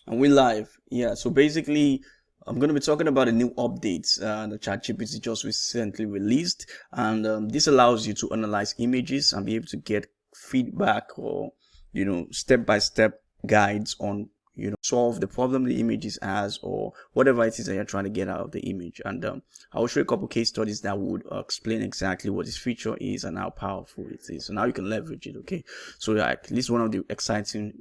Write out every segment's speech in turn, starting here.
And we live. Yeah. So basically, I'm going to be talking about the new updates the ChatGPT just recently released, and this allows you to analyze images and be able to get feedback or step by step guides on solve the problem the images has or whatever it is that you're trying to get out of the image. And I will show you a couple case studies that would explain exactly what this feature is and how powerful it is, and how you can leverage it. Okay, so at least one of the exciting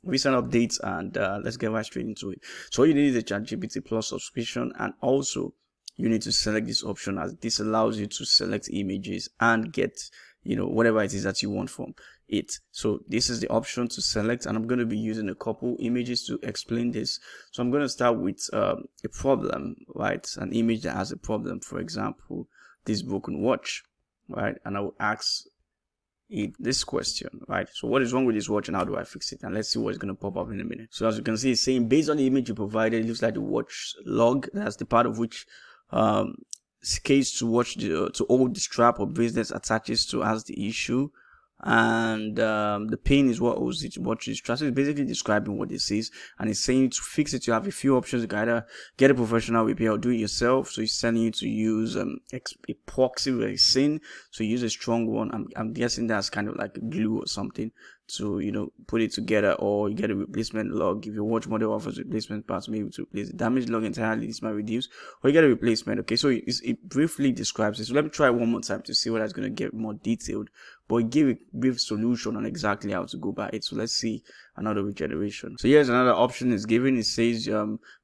recent updates, and let's get right straight into it. So all you need is a ChatGPT Plus subscription, and also you need to select this option, as this allows you to select images and get whatever it is that you want from it. So this is the option to select, and I'm going to be using a couple images to explain this. So I'm going to start with a problem, right? An image that has a problem, for example, this broken watch, right? And I will ask it this question, right? So what is wrong with this watch and how do I fix it? And let's see what's going to pop up in a minute. So as you can see, it's saying based on the image you provided, it looks like the watch log, that's the part of which case to watch to hold the strap or bracelet attaches to as the issue, and the pin is what holds it, what is strap. So it's basically describing what this is, and it's saying to fix it you have a few options. You can either get a professional repair or do it yourself. So it's telling you to use epoxy resin, so use a strong one. I'm guessing that's kind of like a glue or something to put it together, or you get a replacement log. If your watch model offers replacement parts, maybe to replace the damaged log entirely, this might reduce, or you get a replacement. Okay, so it briefly describes it. So let me try one more time to see what that's going to get more detailed, but it give a brief solution on exactly how to go by it. So let's see another regeneration. So here's another option is given. It says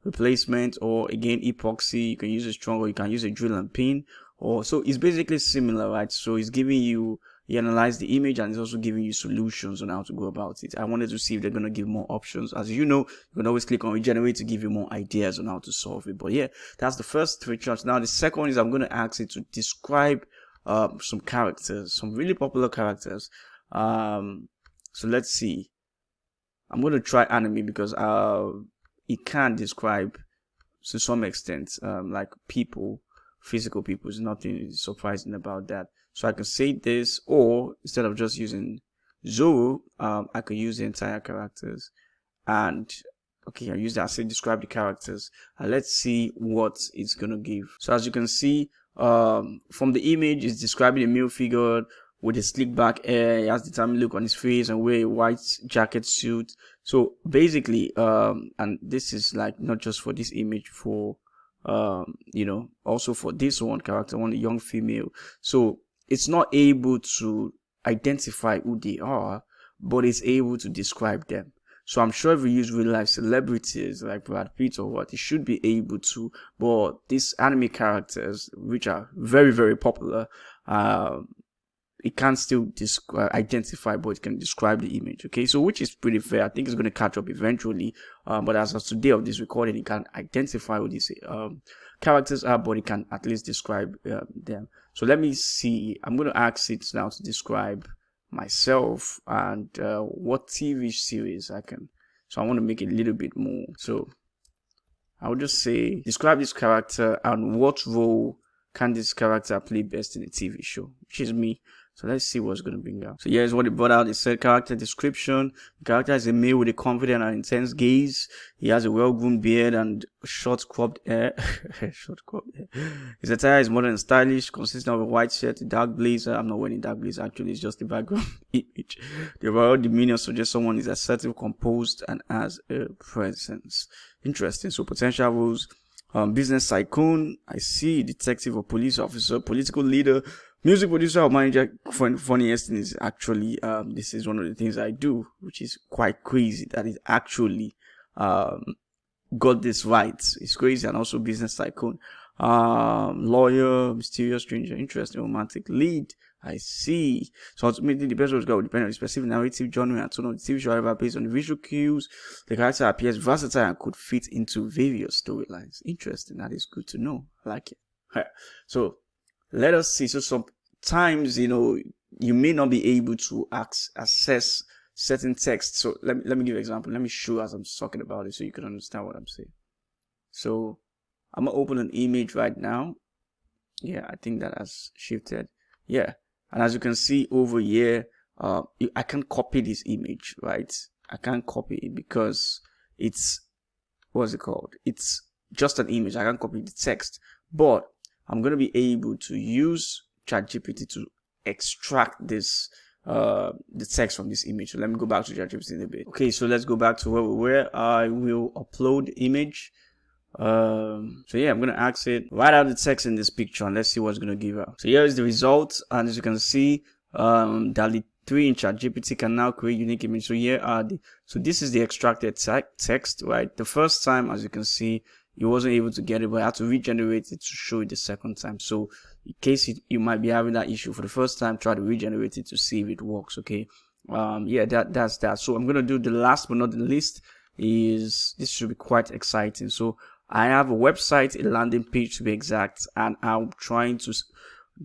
replacement, or again epoxy. You can use a strong, or you can use a drill and pin, or so it's basically similar, right? So it's giving you analyze the image, and it's also giving you solutions on how to go about it. I wanted to see if they're going to give more options. As you know, you can always click on regenerate to give you more ideas on how to solve it. But yeah, that's the first three charts. Now the second one is I'm going to ask it to describe some characters, some really popular characters. So let's see. I'm going to try anime because it can describe to some extent like people, physical people. There's nothing surprising about that. So I can say this, or instead of just using Zoro, I could use the entire characters. And okay, I use that. I say describe the characters. And let's see what it's gonna give. So as you can see, from the image, it's describing a male figure with a slick back hair. He has the determined look on his face and wear a white jacket suit. So basically, and this is like not just for this image, for also for this one character, one young female. So it's not able to identify who they are, but it's able to describe them. So I'm sure if we use real life celebrities like Brad Pitt or what, it should be able to. But these anime characters, which are very, very popular, it can still identify, but it can describe the image. Okay, so which is pretty fair. I think it's going to catch up eventually. But as of today of this recording, it can identify who these characters are, but it can at least describe them. So let me see. I'm going to ask it now to describe myself and what TV series I can. So I want to make it a little bit more. So I would just say describe this character and what role can this character play best in a TV show, which is me. So let's see what's going to bring out. So here's what it brought out. It said character description. The character is a male with a confident and intense gaze. He has a well-groomed beard and short cropped hair. His attire is modern and stylish, consisting of a white shirt, a dark blazer. I'm not wearing dark blazer, actually, it's just the background image. The overall demeanor suggests someone is assertive, composed, and has a presence. Interesting. So potential roles. Business tycoon, I see, detective or police officer, political leader, music producer or manager. Funniest thing is actually, this is one of the things I do, which is quite crazy that it actually got this right. It's crazy. And also business tycoon, lawyer, mysterious stranger, interesting romantic lead. I see. So ultimately, the best results will depend on the specific narrative genre and tone of the TV show. However, based on the visual cues, the character appears versatile and could fit into various storylines. Interesting. That is good to know. I like it. Right. So let us see. So sometimes, you may not be able to access certain text. So let me give you an example. Let me show as I'm talking about it so you can understand what I'm saying. So I'm gonna open an image right now. Yeah, I think that has shifted. Yeah. And as you can see over here, I can't copy this image, right? I can't copy it because it's what's it called? It's just an image. I can't copy the text, but I'm going to be able to use ChatGPT to extract this the text from this image. So let me go back to ChatGPT in a bit. Okay, so let's go back to where we were. I will upload the image. So yeah, I'm gonna ask it, write out the text in this picture and let's see what's gonna give out. So here is the result, and as you can see, DALL-E 3 in ChatGPT can now create unique image. So here are so this is the extracted text, right? The first time, as you can see, you wasn't able to get it, but I had to regenerate it to show it the second time. So in case you might be having that issue for the first time, try to regenerate it to see if it works. Okay. Yeah, that's that. So I'm gonna do the last but not the least. This should be quite exciting. So I have a website, a landing page to be exact, and I'm trying to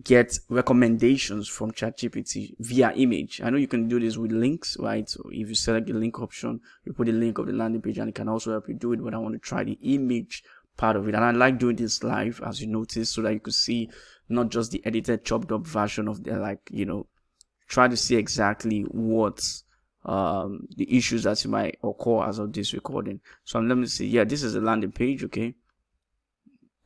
get recommendations from ChatGPT via image. I know you can do this with links, right? So if you select the link option, you put the link of the landing page and it can also help you do it, but I want to try the image part of it. And I like doing this live, as you notice, so that you could see not just the edited, chopped up version of the, like, you know, try to see exactly what the issues that might occur as of this recording. So let me see. Yeah, this is a landing page. Okay,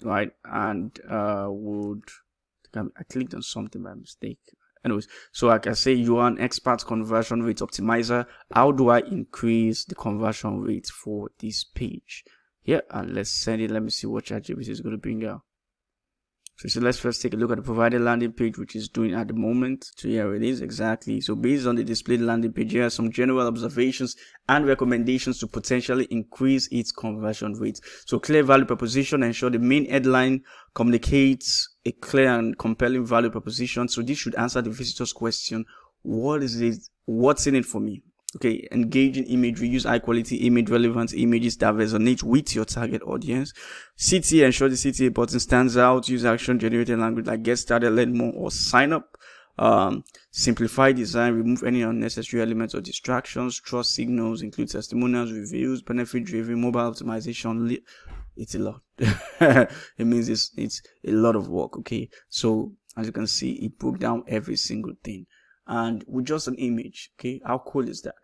right, and I clicked on something by mistake. Anyways, so like I say, you are an expert conversion rate optimizer. How do I increase the conversion rate for this page? Yeah, and let's send it. Let me see what ChatGPT is going to bring out. So let's first take a look at the provided landing page, which is doing at the moment. So here it is exactly. So based on the displayed landing page, here are some general observations and recommendations to potentially increase its conversion rate. So clear value proposition, ensure the main headline communicates a clear and compelling value proposition. So this should answer the visitor's question: what is it? What's in it for me? Okay, engaging imagery, use high quality image, relevant images that resonate with your target audience. CTA, ensure the CTA button stands out. Use action generated language like get started, learn more, or sign up. Simplify design, remove any unnecessary elements or distractions. Trust signals, include testimonials, reviews, benefit driven, mobile optimization. It's a lot. It means it's a lot of work. Okay, so as you can see, it broke down every single thing, and with just an image. Okay, how cool is that?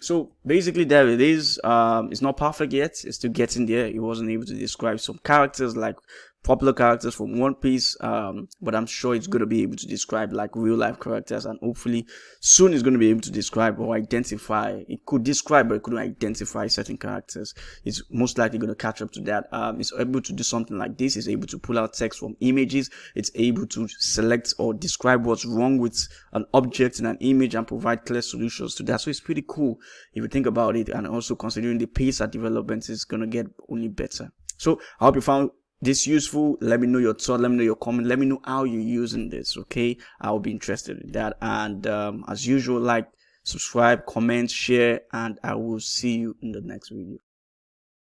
So basically there it is. It's not perfect yet, it's still getting there. It wasn't able to describe some characters, like popular characters from One Piece, but I'm sure it's going to be able to describe like real life characters, and hopefully soon it's going to be able to describe or identify. It could describe, but it couldn't identify certain characters. It's most likely going to catch up to that. It's able to do something like this. It's able to pull out text from images. It's able to select or describe what's wrong with an object in an image and provide clear solutions to that. So it's pretty cool if you think about it, and also considering the pace at development is going to get only better. So I hope you found this useful. Let me know your thought, let me know your comment, let me know how you're using this. Okay, I'll be interested in that. And as usual, like, subscribe, comment, share, and I will see you in the next video.